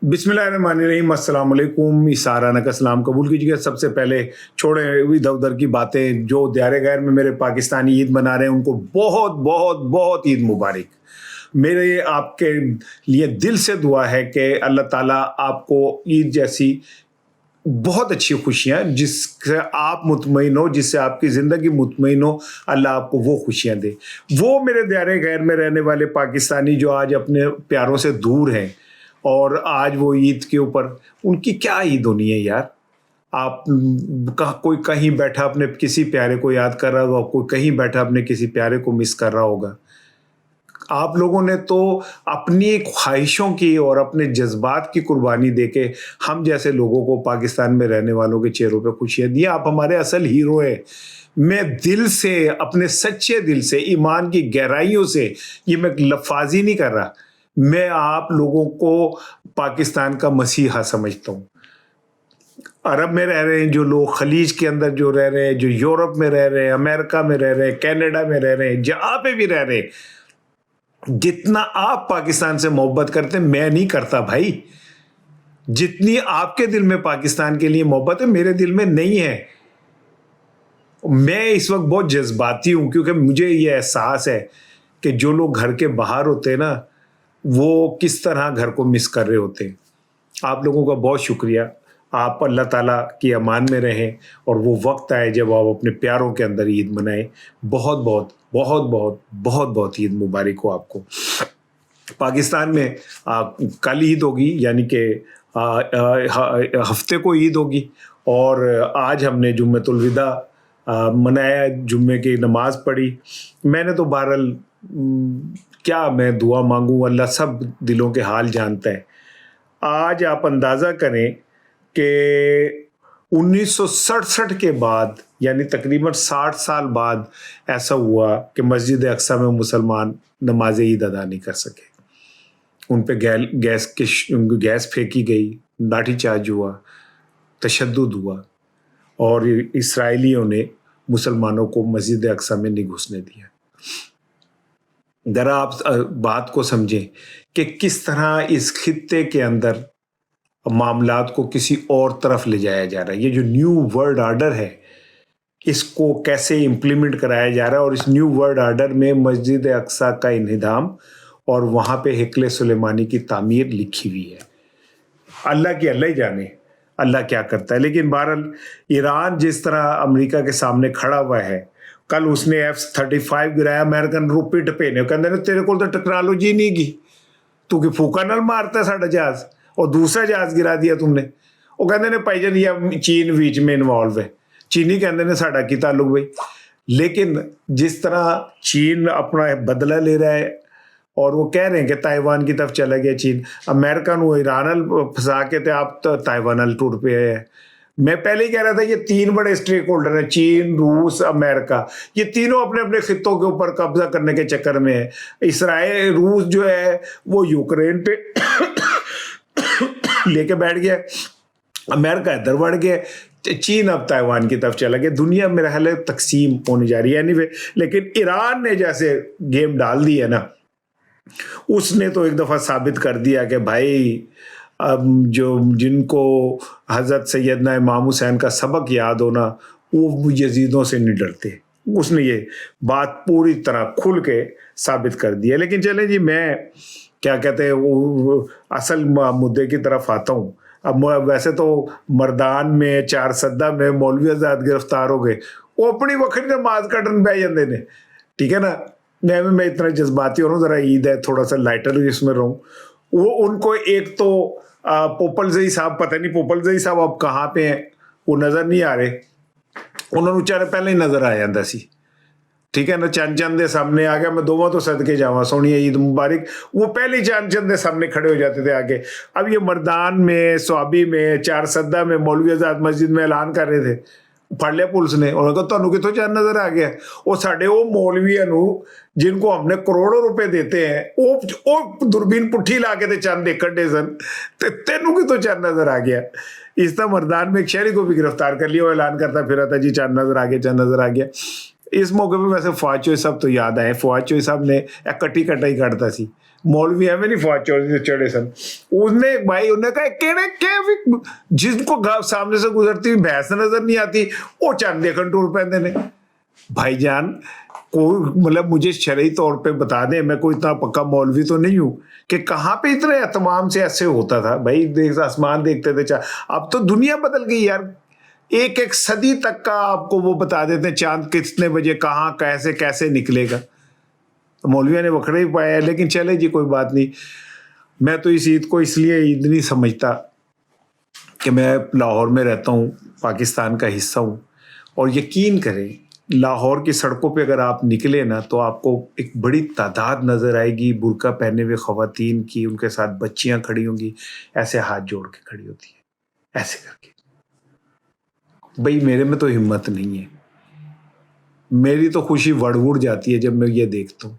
बिस्मिल्लाहिर्रहमानिर्रहीम, अस्सलाम वालेकुम। इसाराना का सलाम कबूल कीजिएगा। सबसे पहले छोड़े इधर उधर की बातें। जो दायरे गैर में मेरे पाकिस्तानी ईद मना रहे हैं उनको बहुत बहुत बहुत ईद मुबारक। मेरे आपके लिए दिल से दुआ है कि अल्लाह ताला आपको ईद जैसी बहुत अच्छी खुशियाँ, जिससे आप मुतमईन हो, जिससे आपकी ज़िंदगी मुतमईन हो, अल्लाह आपको वो खुशियाँ दे। वो मेरे दायरे गैर में रहने वाले पाकिस्तानी जो आज अपने प्यारों से दूर हैं और आज वो ईद के ऊपर, उनकी क्या ईद होनी है यार। आप कोई कहीं बैठा अपने किसी प्यारे को याद कर रहा होगा, कोई कहीं बैठा अपने किसी प्यारे को मिस कर रहा होगा। आप लोगों ने तो अपनी ख्वाहिशों की और अपने जज्बात की कुर्बानी देके हम जैसे लोगों को, पाकिस्तान में रहने वालों के चेहरों पे खुशियाँ दी। आप हमारे असल हीरो हैं। मैं दिल से, अपने सच्चे दिल से, ईमान की गहराइयों से, ये मैं लफाजी नहीं कर रहा, मैं आप लोगों को पाकिस्तान का मसीहा समझता हूँ। अरब में रह रहे हैं जो लोग, खलीज के अंदर जो रह रहे हैं, जो यूरोप में रह रहे हैं, अमेरिका में रह रहे हैं, कनाडा में रह रहे हैं, जहाँ पे भी रह रहे हैं, जितना आप पाकिस्तान से मोहब्बत करते हैं मैं नहीं करता भाई। जितनी आपके दिल में पाकिस्तान के लिए मोहब्बत है, मेरे दिल में नहीं है। मैं इस वक्त बहुत जज्बाती हूं क्योंकि मुझे ये एहसास है कि जो लोग घर के बाहर होते हैं ना, वो किस तरह घर को मिस कर रहे होते हैं। आप लोगों का बहुत शुक्रिया। आप अल्लाह ताला की अमान में रहें और वो वक्त आए जब आप अपने प्यारों के अंदर ईद मनाएं। बहुत बहुत बहुत बहुत बहुत बहुत ईद मुबारक हो आपको। पाकिस्तान में कल ईद होगी, यानी कि हफ्ते को ईद होगी, और आज हमने जुम्मतुल विदा मनाया, जुम्मे की नमाज पढ़ी। मैंने तो बहरहाल क्या मैं दुआ मांगूं, अल्लाह सब दिलों के हाल जानता है। आज आप अंदाज़ा करें कि 1967 के बाद, यानी तकरीबन 60 साल बाद ऐसा हुआ कि मस्जिद अक्सा में मुसलमान नमाज ईद अदा नहीं कर सके। उन पे गैस फेंकी गई, लाठीचार्ज हुआ, तशद्दुद हुआ, और इसराइलियों ने मुसलमानों को मस्जिद अक्सा में नहीं घुसने दिया। जरा आप बात को समझें कि किस तरह इस खित्ते के अंदर मामलात को किसी और तरफ ले जाया जा रहा है। ये जो न्यू वर्ल्ड ऑर्डर है, इसको कैसे इम्प्लीमेंट कराया जा रहा है, और इस न्यू वर्ल्ड ऑर्डर में मस्जिद अक्सा का इन्हिदाम और वहाँ पे हिकल सुलेमानी की तामीर लिखी हुई है। अल्लाह की अल्लाह ही जाने अल्लाह क्या करता है। लेकिन बहरहाल ईरान जिस तरह अमेरिका के सामने खड़ा हुआ है, कल उसने F-35 गिराया, अमेरिकन रू पिट पेने कहते ने तेरे को तो टेक्नोलॉजी नहीं गी, तू कि फूका नाल मारता है साडा जहाज, और दूसरा जहाज गिरा दिया तुमने। वो कहते ने भाई जान ये चीन बीच में इन्वॉल्व है। चीनी कहते ने साडा की ताल्लुक भाई। लेकिन जिस तरह चीन अपना बदला ले रहा है और वो कह रहे हैं कि ताइवान की तरफ चला गया चीन, अमेरिका को ईरान फंसा के थे, आप तो ताइवान टूर पे है। मैं पहले ही कह रहा था ये तीन बड़े स्टेक होल्डर हैं, चीन, रूस, अमेरिका। ये तीनों अपने अपने खित्तों के ऊपर कब्जा करने के चक्कर में है। इसराइल, रूस जो है वो यूक्रेन पे लेके बैठ गया, अमेरिका इधर बढ़ गया, चीन अब ताइवान की तरफ चला गया। दुनिया मेरा ख्याल है तकसीम होने जा रही है एनीवे। लेकिन ईरान ने जैसे गेम डाल दी है ना, उसने तो एक दफ़ा साबित कर दिया कि भाई अब जो जिनको हज़रत सैयदना इमाम हुसैन का सबक याद हो ना, वो यजीदों से नहीं डरते। उसने ये बात पूरी तरह खुल के साबित कर दिया। लेकिन चलें जी, मैं क्या कहते हैं वो असल मुद्दे की तरफ आता हूँ। अब वैसे तो मर्दान में, चार सद्दा में मौलवी आज़ाद गिरफ्तार हो गए, वो अपनी वक्त नमाज कटन बह जाते ने, ठीक है ना। मैं इतना जज्बाती हो रहा हूँ, ज़रा ईद है, थोड़ा सा लाइटर इसमें रहूँ। वो उनको एक तो पोपलजई साहब, पता नहीं पोपलजई साहब अब कहाँ पे हैं, वो नज़र नहीं आ रहे। उन्होंने बेचारे पहले ही नज़र आ जाता सी, ठीक है ना। चंद दे सामने आ गया, मैं दोवां तो सदके जावा, सोनी ईद मुबारक, वो पहले चंद दे सामने खड़े हो जाते थे आगे। अब ये मर्दान में, स्वाबी में, चार सद्दा में मौलवी आज़ाद मस्जिद में ऐलान कर रहे थे, फड़ लिया पुलिस ने। उन्होंने कहा तुहानू कितों चंद नज़र आ गया। वो साढ़े वो मौलवियां जिनको हमने करोड़ों रुपए देते हैं, वो दूरबीन पुट्ठी ला के चंद देखण दे सन, ते तेनू कितों चंद नज़र आ गया। इस तरह मर्दान में एक शहरी को भी गिरफ्तार कर लिया, वो ऐलान करता फिरा था जी चंद नज़र आ गया, चंद नज़र आ गया। इस मौके पे वैसे फवाद चौधरी साहब तो याद आए। फवाद चौधरी साहब ने एक कट्टी कटाई करता सी, मौलवी है मेरी फौज चढ़े सन, उसने एक भाई उन्होंने कहा केड़े के जिनको सामने से गुजरती हुई भैंस नजर नहीं आती वो चांदे कंट्रोल पहनते ने। भाईजान कोई मतलब मुझे शरई तौर पे बता दें, मैं कोई इतना पक्का मौलवी तो नहीं हूं कि कहाँ पे इतने एहतमाम से ऐसे होता था भाई, देख आसमान देखते थे अब तो दुनिया बदल गई यार, एक एक सदी तक का आपको वो बता देते हैं चांद कितने बजे कहाँ कैसे कैसे निकलेगा। तो मौलविया ने वखड़े ही पाया है, लेकिन चले जी कोई बात नहीं। मैं तो इस ईद को इसलिए ईद नहीं समझता कि मैं लाहौर में रहता हूँ, पाकिस्तान का हिस्सा हूँ, और यकीन करें लाहौर की सड़कों पे अगर आप निकले ना तो आपको एक बड़ी तादाद नज़र आएगी बुर्का पहने हुए ख़वातीन की, उनके साथ बच्चियाँ खड़ी होंगी, ऐसे हाथ जोड़ के खड़ी होती है ऐसे करके। भाई मेरे में तो हिम्मत नहीं है, मेरी तो खुशी वड़ जाती है जब मैं ये देखता हूँ,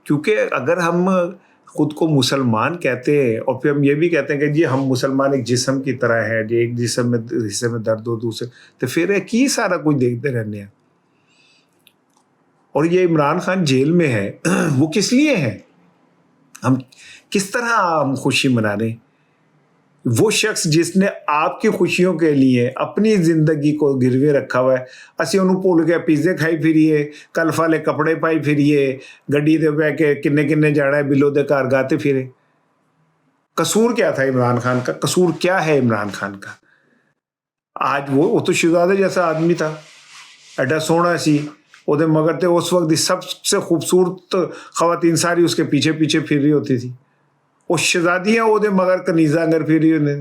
क्योंकि अगर हम खुद को मुसलमान कहते हैं और फिर हम ये भी कहते हैं कि जी हम मुसलमान एक जिस्म की तरह है, जो एक जिस्म में हिस्से में दर्द हो दूसरे, तो फिर की सारा कुछ देखते रहने हैं। और ये इमरान खान जेल में है वो किस लिए है, हम किस तरह हम खुशी मना रहे हैं? वो शख्स जिसने आपकी खुशियों के लिए अपनी जिंदगी को गिरवे रखा हुआ है, असी उन्होंने भूल के पिज्जे खाई फिरिए, कल्फ वाले कपड़े पाई फिरिए, गड्डी दे बह के किन्ने किन्ने जाना है बिलो दे घर गाते फिरे। कसूर क्या था इमरान खान का, कसूर क्या है इमरान खान का? आज वो तो शहजादे जैसा आदमी था, एडा सोहना सी, ओदे मगर ते उस वक्त सबसे खूबसूरत खवातीन सारी उसके पीछे पीछे फिर रही होती थी, वो शहजादियाँ ओदे मगर कनीजा अंगर फिर रही होने।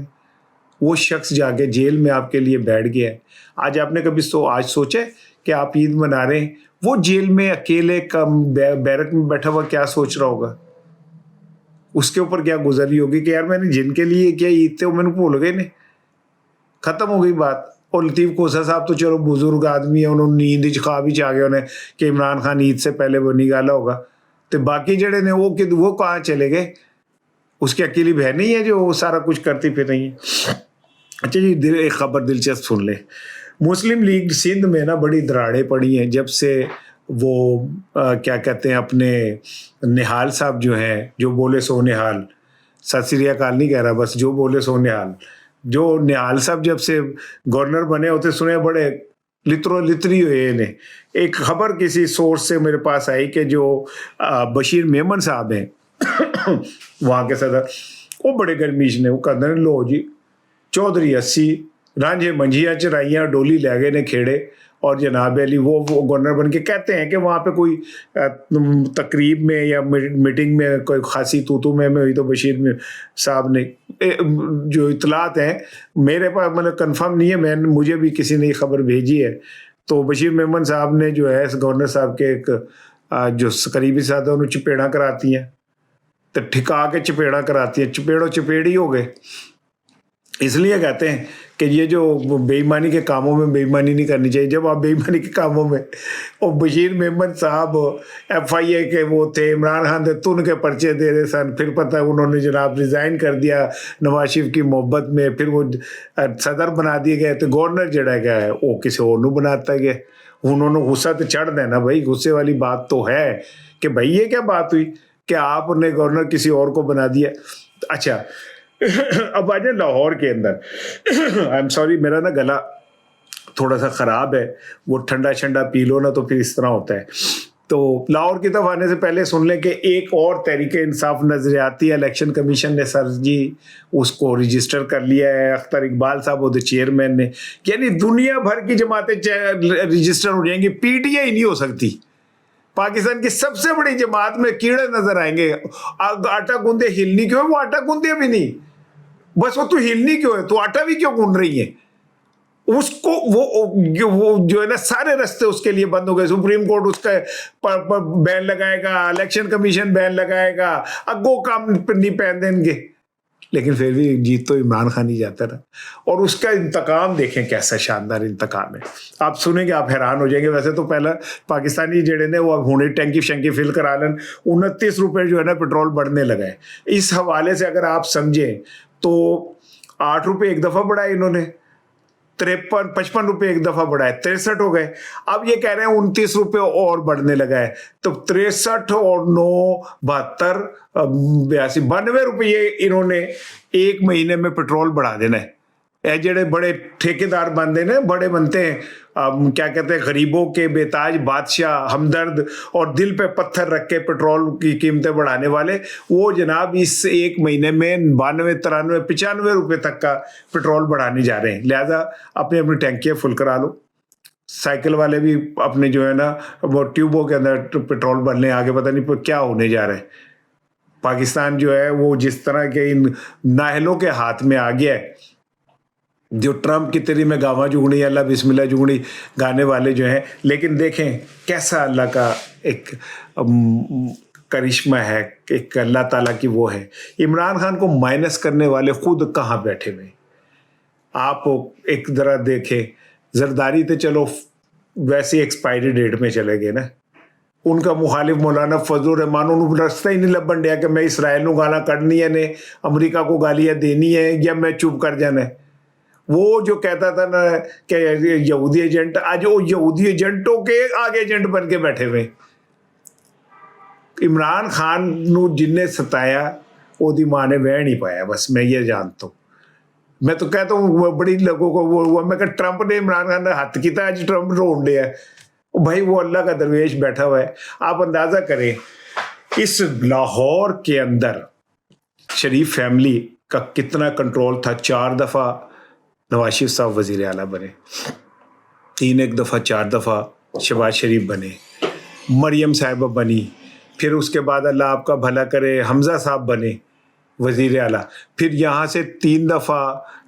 वो शख्स जाके जेल में आपके लिए बैठ गया है। आज आपने कभी आज सोचे कि आप ईद मना रहे हैं, वो जेल में अकेले कम बैरक में बैठा हुआ क्या सोच रहा होगा, उसके ऊपर क्या गुजरी होगी कि यार मैंने जिनके लिए क्या ईद थे वो मैंने भूल गए ने, खत्म हो गई बात। और लतीफ़ खोसा साहब तो चलो बुजुर्ग आदमी है, उन्होंने नींद ख्वाब ही आ गया उन्हें कि इमरान खान ईद से पहले वो निकाला होगा, तो बाकी जड़े ने वो कहाँ चले गए? उसकी अकेली बहन नहीं है जो सारा कुछ करती फिर रही है। अच्छा जी, एक खबर दिलचस्प सुन ले। मुस्लिम लीग सिंध में ना बड़ी दराड़ें पड़ी हैं जब से वो क्या कहते हैं अपने निहाल साहब जो हैं, जो बोले सो निहाल, सत श्री अकाल नहीं कह रहा, बस जो बोले सो निहाल, जो निहाल साहब जब से गवर्नर बने होते सुने बड़े लितरी हुए ने। एक खबर किसी सोर्स से मेरे पास आई कि जो बशीर मेमन साहब हैं वहाँ के सदर, वो बड़े गर्मीश ने, वो कहते हैं लो जी चौधरी 80 रांझे मंझियाँ चराइयाँ डोली ले गए ने खेड़े, और जनाब अली वो गवर्नर बन के कहते हैं कि वहाँ पे कोई तकरीब में या मीटिंग में कोई खासी तूतू में हुई, तो बशीर में साहब ने जो इतलात हैं मेरे पास मतलब कंफर्म नहीं है, मुझे भी किसी ने खबर भेजी है, तो बशीर मेमन साहब ने जो है गवर्नर साहब के एक जो करीबी साथ है उन्होंने चपेड़ा कराती हैं, तो ठिका के चपेड़ा कराती है, चपेड़ो चपेड़ी हो गए। इसलिए कहते हैं कि ये जो बेईमानी के कामों में बेईमानी नहीं करनी चाहिए। जब आप बेईमानी के कामों में, और बशीर मेमन साहब FIA के वो थे, इमरान खान थे, तुन के पर्चे दे रहे सन, फिर पता है उन्होंने जनाब रिज़ाइन कर दिया नवाज शरीफ की मोहब्बत में, फिर वो सदर बना दिए गए, तो गवर्नर जड़ा गया है वो किसी और को बनाता गया। उन्होंने गुस्सा तो चढ़ देना भाई, गुस्से वाली बात तो है कि भाई ये क्या बात हुई कि आपने गवर्नर किसी और को बना दिया। अच्छा अब आ जाए लाहौर के अंदर। आई एम सॉरी, मेरा ना गला थोड़ा सा ख़राब है, वो ठंडा ठंडा पी लो ना तो फिर इस तरह होता है। तो लाहौर की तरफ आने से पहले सुन लें कि एक और तहरीके इंसाफ नज़रियाती इलेक्शन कमीशन ने सर जी उसको रजिस्टर कर लिया है। अख्तर इकबाल साहब वो चेयरमैन ने, यानी दुनिया भर की जमातें रजिस्टर हो जाएंगी, PTI ही नहीं हो सकती। पाकिस्तान की सबसे बड़ी जमात में कीड़े नजर आएंगे। आटा गूंदे हिलनी क्यों है? वो आटा गूंदे भी नहीं, बस वो तू हिलनी क्यों है, तू आटा भी क्यों गूंद रही है? उसको वो जो है ना सारे रास्ते उसके लिए बंद हो गए। सुप्रीम कोर्ट उसका बैन लगाएगा, इलेक्शन कमीशन बैन लगाएगा, अगो काम नहीं पहन देंगे, लेकिन फिर भी जीत तो इमरान खान ही जाता था। और उसका इंतकाम देखें कैसा शानदार इंतकाम है, आप सुनेंगे आप हैरान हो जाएंगे। वैसे तो पहला पाकिस्तानी जेड़े ने वो हुणे टैंकी शंकी फिल करा लें, 29 रुपये जो है ना पेट्रोल बढ़ने लगा है। इस हवाले से अगर आप समझें तो 8 रुपये एक दफ़ा बढ़ाए इन्होंने, 55 रुपए एक दफा बढ़ाए, 63 हो गए। अब ये कह रहे हैं 29 रुपए और बढ़ने लगा है, तो 63 और 9 72 82 92 रुपये इन्होंने एक महीने में पेट्रोल बढ़ा देना है। ये जेड़े बड़े ठेकेदार बनते हैं, बड़े बनते हैं, क्या कहते हैं, गरीबों के बेताज बादशाह, हमदर्द और दिल पे पत्थर रख के पेट्रोल की कीमतें बढ़ाने वाले, वो जनाब इस एक महीने में 92 93 95 रुपए तक का पेट्रोल बढ़ाने जा रहे हैं। लिहाजा अपनी अपनी टैंकियाँ फुल करा लो। साइकिल वाले भी अपने जो है ना वो ट्यूबों के अंदर पेट्रोल भरने आगे, पता नहीं क्या होने जा रहा है। पाकिस्तान जो है वो जिस तरह के इन नाहलों के हाथ में आ गया है, जो ट्रम्प की तेरी में गावा जुगनी अल्लाह बिस्मिल्लाह जुगनी गाने वाले जो हैं, लेकिन देखें कैसा अल्लाह का एक करिश्मा है, एक अल्लाह ताला की वो है। इमरान खान को माइनस करने वाले खुद कहाँ बैठे हुए। आप एक जरा देखें, जरदारी तो चलो वैसे एक्सपायरी डेट में चले गए ना, उनका मुखालिफ मौलाना फजल रहमान उन्होंने रास्ता ही नहीं लभन दिया कि मैं इसराइल को गाला कढ़नी है ने, अमरीका को गालियाँ देनी है या मैं चुप कर जाना है। वो जो कहता था ना कि यहूदी एजेंट, आज वो यहूदी एजेंटों के आगे एजेंट बन के बैठे हुए। इमरान खान नू जिन्ने सताया ओदी माँ ने वह नहीं पाया, बस मैं ये जानता हूँ। मैं तो कहता हूँ बड़ी लोगों को वो हुआ, मैं कहा ट्रंप ने इमरान खान ने हथ किया, आज ट्रंप रोड दिया है भाई, वो अल्लाह का दरवेश बैठा हुआ है। आप अंदाजा करें इस लाहौर के अंदर शरीफ फैमिली का कितना कंट्रोल था। 4 दफ़ा नवाज शरीफ साहब वज़ीर आला बने, 1 दफ़ा 4 दफ़ा शहबाज शरीफ बने, मरियम साहिबा बनी, फिर उसके बाद अल्लाह आपका भला करे हमज़ा साहब बने वज़ीर आला, फिर यहाँ से 3 दफ़ा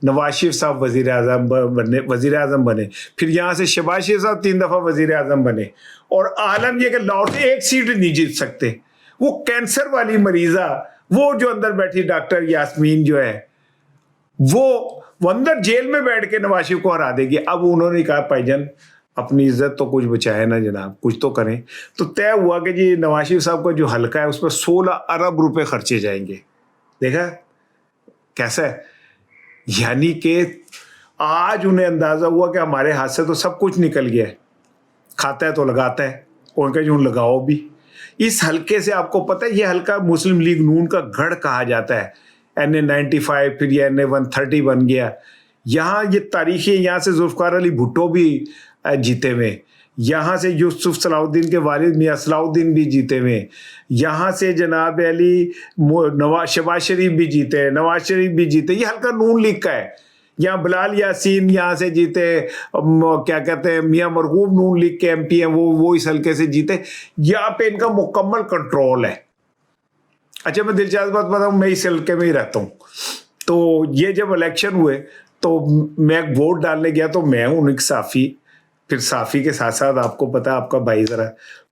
नवाज शरीफ साहब वज़ीर आज़म बने, फिर यहाँ से शहबाज शरीफ साहब 3 दफ़ा वज़ीर आज़म बने। और आलम यह कि लाहौर से एक सीट नहीं जीत सकते। वो कैंसर वाली मरीज़ा, वो जो अंदर बैठी डॉक्टर यास्मीन जो है, वो अंदर जेल में बैठ के नवाज शरीफ को हरा देगी। अब उन्होंने कहा भाईजान अपनी इज्जत तो कुछ बचाए ना जनाब, कुछ तो करें। तो तय हुआ कि जी नवाज शरीफ साहब का जो हल्का है उस पर 16 अरब रुपए खर्चे जाएंगे। देखा कैसा है, यानी कि आज उन्हें अंदाजा हुआ कि हमारे हाथ से तो सब कुछ निकल गया है, खाता है तो लगाता है, उनका जो लगाओ भी। इस हल्के से आपको पता है ये हल्का मुस्लिम लीग नून का गढ़ कहा जाता है। NA 95 फिर ये NA 130 बन गया। यहाँ ये तारीखी, यहाँ से जुल्फ़िकार अली भुट्टो भी जीते हुए, यहाँ से यूसुफ सलाउद्दीन के वालिद मियां सलाउद्दीन भी जीते हुए, यहाँ से जनाब अली शहबाज शरीफ भी जीते, नवाज शरीफ भी जीते। ये हल्का नून लीग का है। यहाँ बिलाल यासीन यहाँ से जीते, क्या कहते हैं मियां मरगूब नून लीग के MP हैं, वो इस हल्के से जीते। यहाँ पे इनका मुकम्मल कंट्रोल है। अच्छा मैं दिलचस्प बात बताऊँ, मैं इस हल्के में ही रहता हूँ। तो ये जब इलेक्शन हुए तो मैं वोट डालने गया, तो मैं हूँ एक साफ़ी, फिर साफ़ी के साथ साथ आपको पता है आपका भाई ज़रा,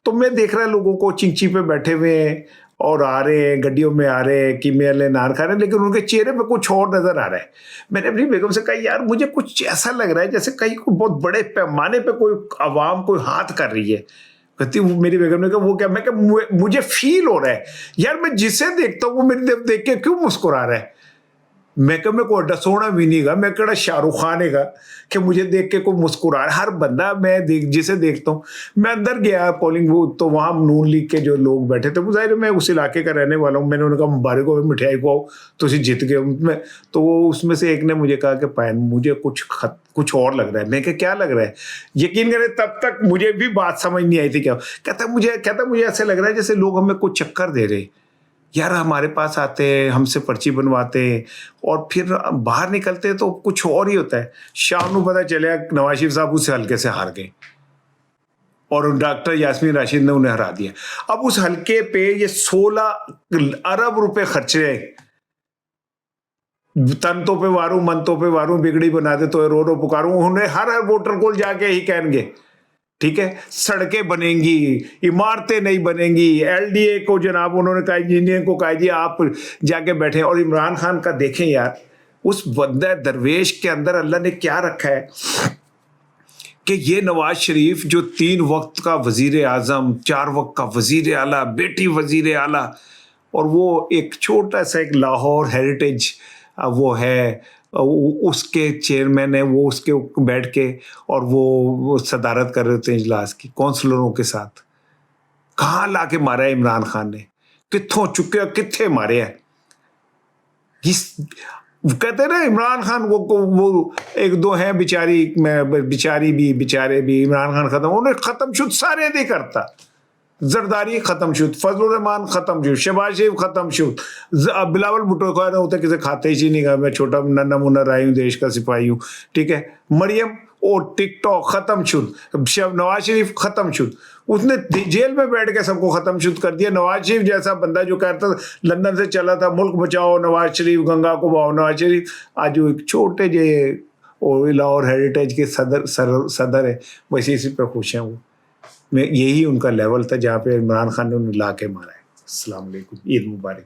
तो मैं देख रहा लोगों को चिंची पे बैठे हुए हैं और आ रहे हैं, गड्डियों में आ रहे हैं, कीमे ले नार खा रहे हैं, लेकिन उनके चेहरे पे कुछ और नज़र आ रहा है। मैंने अपनी बेगम से कहा यार मुझे कुछ ऐसा लग रहा है जैसे कहीं को बहुत बड़े पैमाने पे कोई आवाम कोई हाथ कर रही है। कहती मेरी बेगम ने कहा वो क्या? मैं क्या मुझे फील हो रहा है यार, मैं जिसे देखता हूँ वो मेरी तरफ देख के क्यों मुस्कुरा रहा है। मैं क्या मैं कोई अड्डा सोना भी नहीं गा, मैं कड़ा शाहरुख खान है कि मुझे देख के कोई मुस्कुरा रहा है। हर बंदा मैं जिसे देखता हूँ, मैं अंदर गया पोलिंग बूथ तो वहाँ नून लीग के जो लोग बैठे थे, वो ज़ाहिर मैं उस इलाके का रहने वाला हूँ। मैंने उन्हें कहा मुबारक हो मिठाई को तो उसे जीत गए। तो वो उसमें से एक ने मुझे कहा कि पायन मुझे कुछ और लग रहा है। मैं क्या लग रहा है? यकीन करें तब तक मुझे भी बात समझ नहीं आई थी। क्या कहता मुझे ऐसे लग रहा है जैसे लोग हमें कुछ चक्कर दे रहे यार, हमारे पास आते हैं, हमसे पर्ची बनवाते हैं और फिर बाहर निकलते हैं तो कुछ और ही होता है। शाम को पता चला नवाज शरीफ साहब उस हल्के से हार गए और डॉक्टर यास्मीन राशिद ने उन्हें हरा दिया। अब उस हल्के पे ये 16 अरब रुपए खर्चे, तन तो पे वारू मन तो पे वारू, बिगड़ी बना दे तो रो रो पुकारूं। उन्हें हर वोटर को जाके ही कहेंगे ठीक है, सड़कें बनेंगी, इमारतें नहीं बनेंगी। LDA को जनाब उन्होंने कहा, इंजीनियर को कहा जी आप जाके बैठे। और इमरान खान का देखें यार, उस बंदा दरवेश के अंदर अल्लाह ने क्या रखा है कि ये नवाज शरीफ जो 3 वक्त का वजीर आज़म, 4 वक्त का वजीर आला, बेटी वजीर आला, और वो एक छोटा सा एक लाहौर हेरिटेज वो है اس کے چیئرمین ہیں وہ اس کے بیٹھ کے اور وہ صدارت کر رہے ہوتے ہیں اجلاس کی کونسلروں کے ساتھ. کہاں لا کے مارا ہے عمران خان نے, کتھوں چکے کتھے مارے ہیں. کہتے ہیں نا عمران خان وہ ایک دو ہیں بیچاری بھی بیچارے بھی عمران خان ختم انہیں ختم شد سارے دے کرتا. زرداری ختم شد, فضل الرحمان ختم شد, شہباز شریف ختم شد, بلاول بھٹو کہہ رہے ہوتے کسی کھاتے ہی نہیں گا, میں چھوٹا ننھا منہ رائی ہوں, دیش کا سپاہی ہوں, ٹھیک ہے. مریم اور ٹک ٹاک ختم شد, نواز شریف ختم شد, اس نے جیل میں بیٹھ کے سب کو ختم شد کر دیا. نواز شریف جیسا بندہ جو کہتا لندن سے چلا تھا ملک بچاؤ نواز شریف, گنگا کو بہاؤ نواز شریف, آج وہ ایک چھوٹے جے لاہور ہیریٹیج کے صدر ہے, بس اسی پہ خوش ہیں وہ. یہی ان کا لیول تھا جہاں پہ عمران خان نے انہیں لا کے مارا ہے. السلام علیکم, عید مبارک.